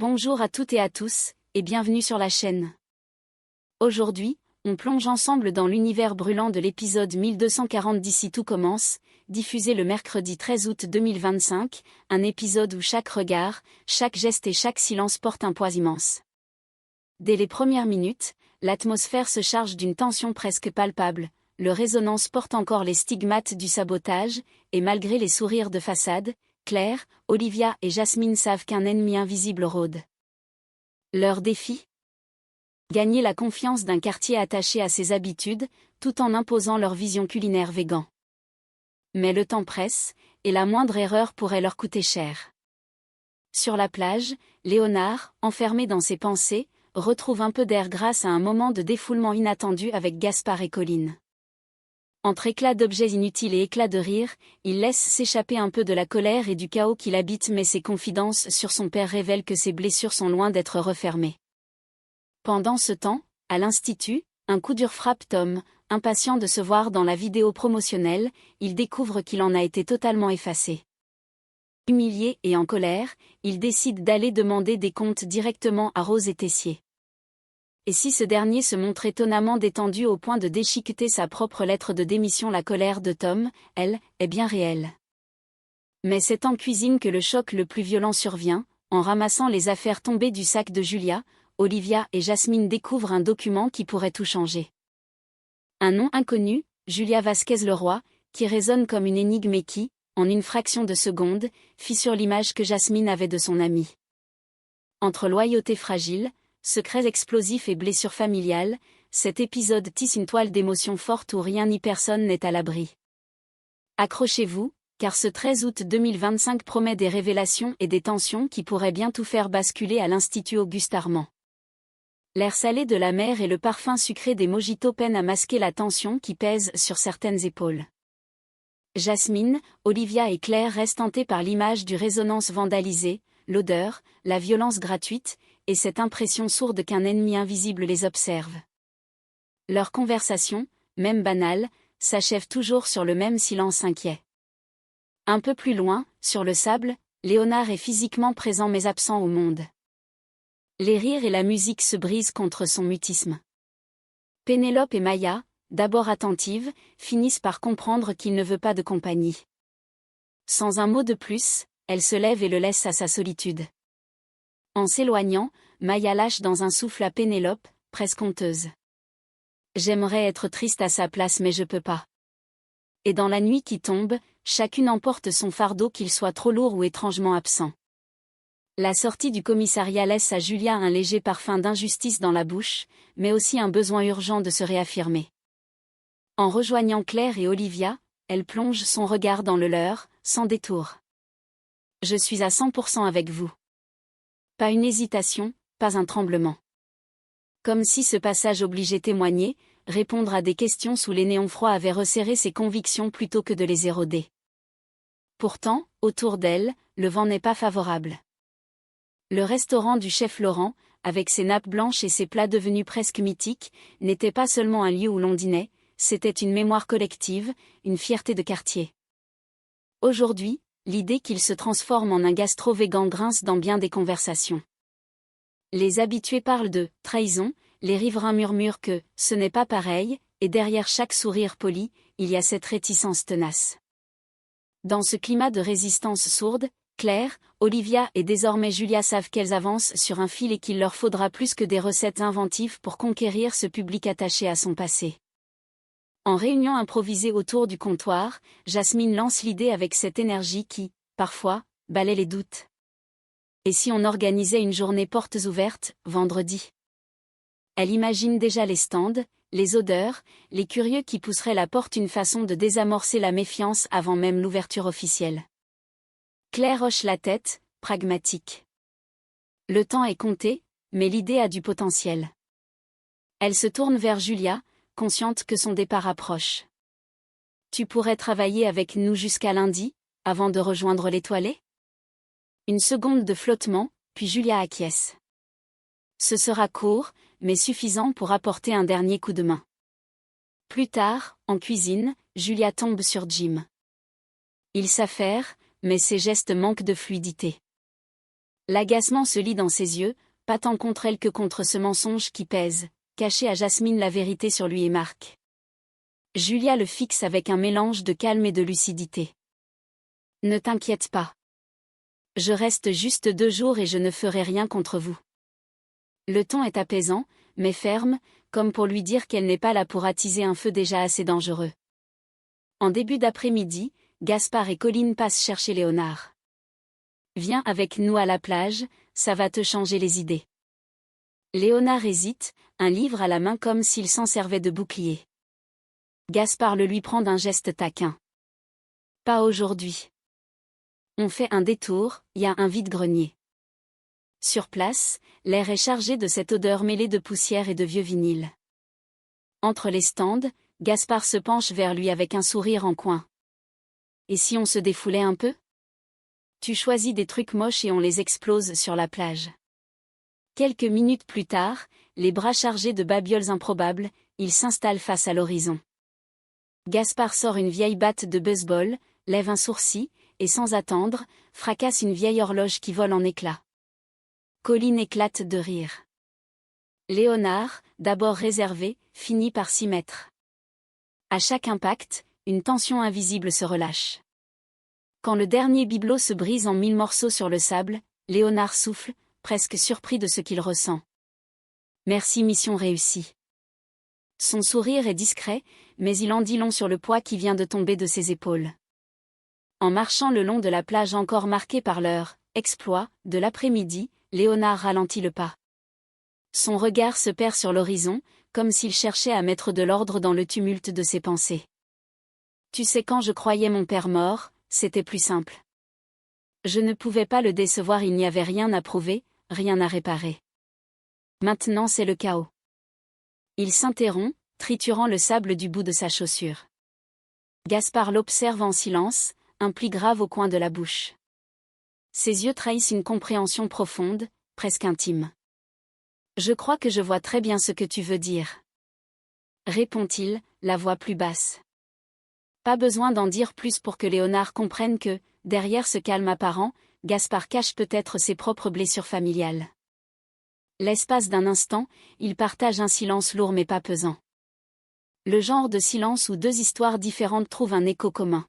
Bonjour à toutes et à tous, et bienvenue sur la chaîne. Aujourd'hui, on plonge ensemble dans l'univers brûlant de l'épisode 1240 d'Ici tout commence, diffusé le mercredi 13 août 2025, un épisode où chaque regard, chaque geste et chaque silence portent un poids immense. Dès les premières minutes, l'atmosphère se charge d'une tension presque palpable, le résonance porte encore les stigmates du sabotage, et malgré les sourires de façade, Claire, Olivia et Jasmine savent qu'un ennemi invisible rôde. Leur défi ? Gagner la confiance d'un quartier attaché à ses habitudes, tout en imposant leur vision culinaire végan. Mais le temps presse, et la moindre erreur pourrait leur coûter cher. Sur la plage, Léonard, enfermé dans ses pensées, retrouve un peu d'air grâce à un moment de défoulement inattendu avec Gaspard et Colline. Entre éclats d'objets inutiles et éclats de rire, il laisse s'échapper un peu de la colère et du chaos qui l'habite, mais ses confidences sur son père révèlent que ses blessures sont loin d'être refermées. Pendant ce temps, à l'institut, un coup dur frappe Tom, impatient de se voir dans la vidéo promotionnelle, il découvre qu'il en a été totalement effacé. Humilié et en colère, il décide d'aller demander des comptes directement à Rose et Tessier. Et si ce dernier se montre étonnamment détendu au point de déchiqueter sa propre lettre de démission, la colère de Tom, elle, est bien réelle. Mais c'est en cuisine que le choc le plus violent survient. En ramassant les affaires tombées du sac de Julia, Olivia et Jasmine découvrent un document qui pourrait tout changer. Un nom inconnu, Julia Vasquez-Leroy, qui résonne comme une énigme et qui, en une fraction de seconde, fissure l'image que Jasmine avait de son amie. Entre loyauté fragile, secrets explosifs et blessures familiales, cet épisode tisse une toile d'émotions fortes où rien ni personne n'est à l'abri. Accrochez-vous, car ce 13 août 2025 promet des révélations et des tensions qui pourraient bien tout faire basculer à l'Institut Auguste Armand. L'air salé de la mer et le parfum sucré des mojitos peinent à masquer la tension qui pèse sur certaines épaules. Jasmine, Olivia et Claire restent hantées par l'image du résonance vandalisé, l'odeur, la violence gratuite, et cette impression sourde qu'un ennemi invisible les observe. Leur conversation, même banale, s'achève toujours sur le même silence inquiet. Un peu plus loin, sur le sable, Léonard est physiquement présent mais absent au monde. Les rires et la musique se brisent contre son mutisme. Pénélope et Maya, d'abord attentives, finissent par comprendre qu'il ne veut pas de compagnie. Sans un mot de plus, elle se lève et le laisse à sa solitude. En s'éloignant, Maya lâche dans un souffle à Pénélope, presque honteuse. J'aimerais être triste à sa place mais je peux pas. Et dans la nuit qui tombe, chacune emporte son fardeau, qu'il soit trop lourd ou étrangement absent. La sortie du commissariat laisse à Julia un léger parfum d'injustice dans la bouche, mais aussi un besoin urgent de se réaffirmer. En rejoignant Claire et Olivia, elle plonge son regard dans le leur, sans détour. Je suis à 100% avec vous. Pas une hésitation, pas un tremblement. Comme si ce passage obligeait témoigner, répondre à des questions sous les néons froids avait resserré ses convictions plutôt que de les éroder. Pourtant, autour d'elle, le vent n'est pas favorable. Le restaurant du chef Laurent, avec ses nappes blanches et ses plats devenus presque mythiques, n'était pas seulement un lieu où l'on dînait, c'était une mémoire collective, une fierté de quartier. Aujourd'hui, l'idée qu'il se transforme en un gastro-végan grince dans bien des conversations. Les habitués parlent de « trahison », les riverains murmurent que « ce n'est pas pareil », et derrière chaque sourire poli, il y a cette réticence tenace. Dans ce climat de résistance sourde, Claire, Olivia et désormais Julia savent qu'elles avancent sur un fil et qu'il leur faudra plus que des recettes inventives pour conquérir ce public attaché à son passé. En réunion improvisée autour du comptoir, Jasmine lance l'idée avec cette énergie qui, parfois, balaie les doutes. Et si on organisait une journée portes ouvertes, vendredi ? Elle imagine déjà les stands, les odeurs, les curieux qui pousseraient la porte, une façon de désamorcer la méfiance avant même l'ouverture officielle. Claire hoche la tête, pragmatique. Le temps est compté, mais l'idée a du potentiel. Elle se tourne vers Julia, consciente que son départ approche. Tu pourrais travailler avec nous jusqu'à lundi, avant de rejoindre l'Étoilé ? Une seconde de flottement, puis Julia acquiesce. Ce sera court, mais suffisant pour apporter un dernier coup de main. Plus tard, en cuisine, Julia tombe sur Jim. Il s'affaire, mais ses gestes manquent de fluidité. L'agacement se lit dans ses yeux, pas tant contre elle que contre ce mensonge qui pèse, cacher à Jasmine la vérité sur lui et Marc. Julia le fixe avec un mélange de calme et de lucidité. Ne t'inquiète pas. Je reste juste 2 jours et je ne ferai rien contre vous. Le ton est apaisant, mais ferme, comme pour lui dire qu'elle n'est pas là pour attiser un feu déjà assez dangereux. En début d'après-midi, Gaspard et Colline passent chercher Léonard. Viens avec nous à la plage, ça va te changer les idées. Léonard hésite, un livre à la main comme s'il s'en servait de bouclier. Gaspard le lui prend d'un geste taquin. Pas aujourd'hui. On fait un détour, y a un vide-grenier. Sur place, l'air est chargé de cette odeur mêlée de poussière et de vieux vinyle. Entre les stands, Gaspard se penche vers lui avec un sourire en coin. Et si on se défoulait un peu? Tu choisis des trucs moches et on les explose sur la plage. Quelques minutes plus tard, les bras chargés de babioles improbables, ils s'installent face à l'horizon. Gaspard sort une vieille batte de baseball, lève un sourcil, et sans attendre, fracasse une vieille horloge qui vole en éclats. Colline éclate de rire. Léonard, d'abord réservé, finit par s'y mettre. À chaque impact, une tension invisible se relâche. Quand le dernier bibelot se brise en 1000 morceaux sur le sable, Léonard souffle, presque surpris de ce qu'il ressent. Merci, mission réussie. Son sourire est discret, mais il en dit long sur le poids qui vient de tomber de ses épaules. En marchant le long de la plage encore marquée par leur exploit de l'après-midi, Léonard ralentit le pas. Son regard se perd sur l'horizon, comme s'il cherchait à mettre de l'ordre dans le tumulte de ses pensées. Tu sais, quand je croyais mon père mort, c'était plus simple. Je ne pouvais pas le décevoir, il n'y avait rien à prouver, rien à réparer. Maintenant c'est le chaos. Il s'interrompt, triturant le sable du bout de sa chaussure. Gaspard l'observe en silence, un pli grave au coin de la bouche. Ses yeux trahissent une compréhension profonde, presque intime. Je crois que je vois très bien ce que tu veux dire. Répond-il, la voix plus basse. Pas besoin d'en dire plus pour que Léonard comprenne que, derrière ce calme apparent, Gaspard cache peut-être ses propres blessures familiales. L'espace d'un instant, ils partagent un silence lourd mais pas pesant. Le genre de silence où 2 histoires différentes trouvent un écho commun.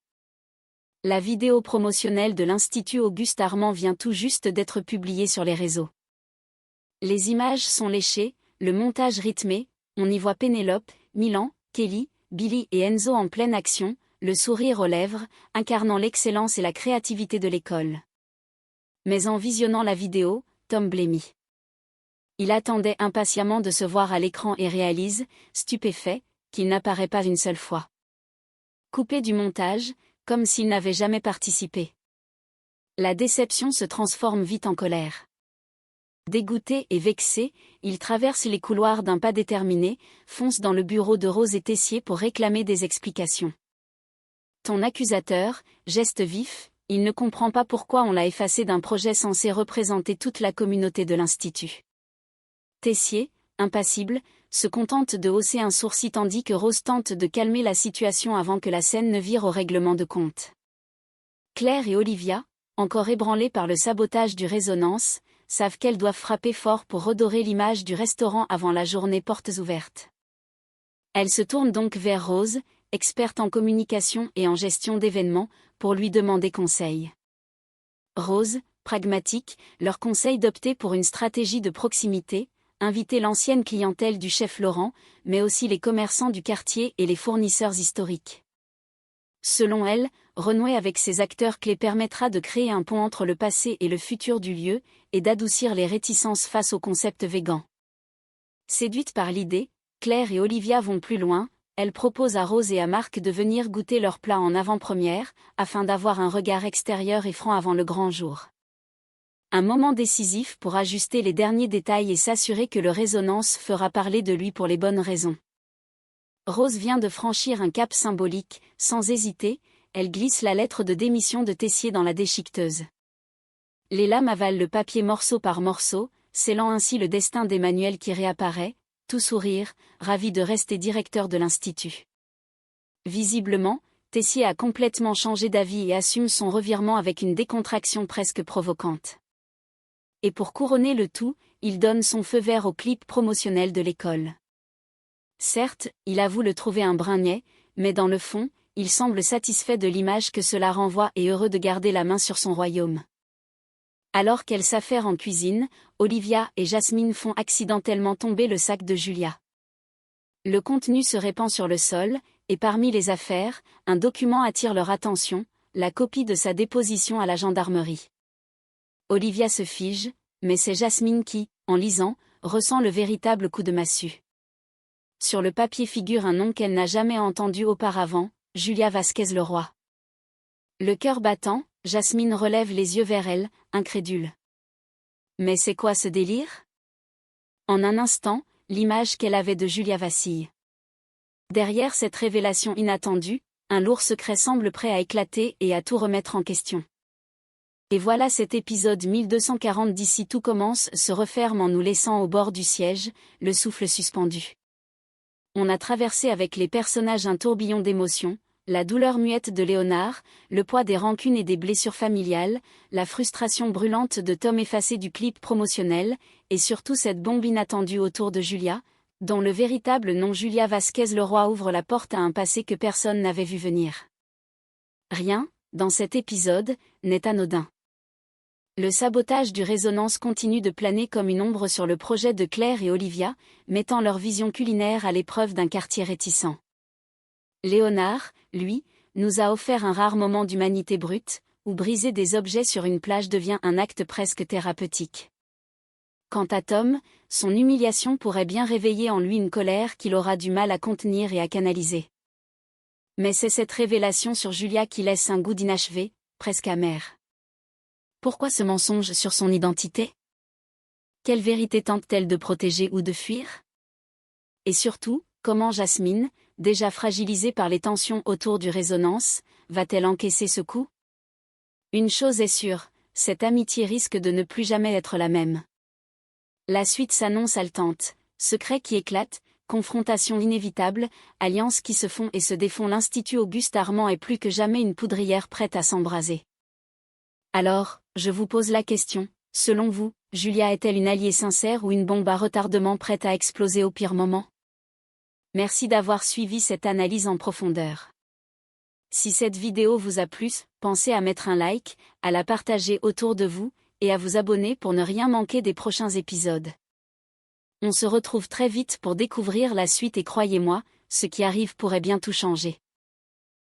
La vidéo promotionnelle de l'Institut Auguste Armand vient tout juste d'être publiée sur les réseaux. Les images sont léchées, le montage rythmé, on y voit Pénélope, Milan, Kelly, Billy et Enzo en pleine action, le sourire aux lèvres, incarnant l'excellence et la créativité de l'école. Mais en visionnant la vidéo, Tom blêmit. Il attendait impatiemment de se voir à l'écran et réalise, stupéfait, qu'il n'apparaît pas une seule fois. Coupé du montage, comme s'il n'avait jamais participé. La déception se transforme vite en colère. Dégoûté et vexé, il traverse les couloirs d'un pas déterminé, fonce dans le bureau de Rose et Tessier pour réclamer des explications. Ton accusateur, geste vif, il ne comprend pas pourquoi on l'a effacé d'un projet censé représenter toute la communauté de l'Institut. Tessier, impassible, se contente de hausser un sourcil tandis que Rose tente de calmer la situation avant que la scène ne vire au règlement de compte. Claire et Olivia, encore ébranlées par le sabotage du Résonance, savent qu'elles doivent frapper fort pour redorer l'image du restaurant avant la journée portes ouvertes. Elles se tournent donc vers Rose, experte en communication et en gestion d'événements, pour lui demander conseil. Rose, pragmatique, leur conseille d'opter pour une stratégie de proximité, inviter l'ancienne clientèle du chef Laurent, mais aussi les commerçants du quartier et les fournisseurs historiques. Selon elle, renouer avec ces acteurs clés permettra de créer un pont entre le passé et le futur du lieu, et d'adoucir les réticences face au concept végan. Séduites par l'idée, Claire et Olivia vont plus loin, elles proposent à Rose et à Marc de venir goûter leurs plats en avant-première, afin d'avoir un regard extérieur et franc avant le grand jour. Un moment décisif pour ajuster les derniers détails et s'assurer que le Résonance fera parler de lui pour les bonnes raisons. Rose vient de franchir un cap symbolique, sans hésiter, elle glisse la lettre de démission de Tessier dans la déchiqueteuse. Les lames avalent le papier morceau par morceau, scellant ainsi le destin d'Emmanuel qui réapparaît, tout sourire, ravi de rester directeur de l'Institut. Visiblement, Tessier a complètement changé d'avis et assume son revirement avec une décontraction presque provocante. Et pour couronner le tout, il donne son feu vert au clip promotionnel de l'école. Certes, il avoue le trouver un brin niais, mais dans le fond, il semble satisfait de l'image que cela renvoie et heureux de garder la main sur son royaume. Alors qu'elle s'affaire en cuisine, Olivia et Jasmine font accidentellement tomber le sac de Julia. Le contenu se répand sur le sol, et parmi les affaires, un document attire leur attention, la copie de sa déposition à la gendarmerie. Olivia se fige, mais c'est Jasmine qui, en lisant, ressent le véritable coup de massue. Sur le papier figure un nom qu'elle n'a jamais entendu auparavant, Julia Vasquez-Leroy. Le cœur battant, Jasmine relève les yeux vers elle, incrédule. Mais c'est quoi ce délire? En un instant, l'image qu'elle avait de Julia vacille. Derrière cette révélation inattendue, un lourd secret semble prêt à éclater et à tout remettre en question. Et voilà cet épisode 1240 d'ici tout commence se referme en nous laissant au bord du siège, le souffle suspendu. On a traversé avec les personnages un tourbillon d'émotions, la douleur muette de Léonard, le poids des rancunes et des blessures familiales, la frustration brûlante de Tom effacé du clip promotionnel, et surtout cette bombe inattendue autour de Julia, dont le véritable nom Julia Vasquez-Leroy ouvre la porte à un passé que personne n'avait vu venir. Rien, dans cet épisode, n'est anodin. Le sabotage du Résonance continue de planer comme une ombre sur le projet de Claire et Olivia, mettant leur vision culinaire à l'épreuve d'un quartier réticent. Léonard, lui, nous a offert un rare moment d'humanité brute, où briser des objets sur une plage devient un acte presque thérapeutique. Quant à Tom, son humiliation pourrait bien réveiller en lui une colère qu'il aura du mal à contenir et à canaliser. Mais c'est cette révélation sur Julia qui laisse un goût d'inachevé, presque amer. Pourquoi ce mensonge sur son identité? Quelle vérité tente-t-elle de protéger ou de fuir? Et surtout, comment Jasmine, déjà fragilisée par les tensions autour du Résonance, va-t-elle encaisser ce coup? Une chose est sûre, cette amitié risque de ne plus jamais être la même. La suite s'annonce haletante, secrets qui éclatent, confrontations inévitables, alliances qui se font et se défont. L'Institut Auguste Armand est plus que jamais une poudrière prête à s'embraser. Alors, je vous pose la question, selon vous, Julia est-elle une alliée sincère ou une bombe à retardement prête à exploser au pire moment? Merci d'avoir suivi cette analyse en profondeur. Si cette vidéo vous a plu, pensez à mettre un like, à la partager autour de vous, et à vous abonner pour ne rien manquer des prochains épisodes. On se retrouve très vite pour découvrir la suite et croyez-moi, ce qui arrive pourrait bien tout changer.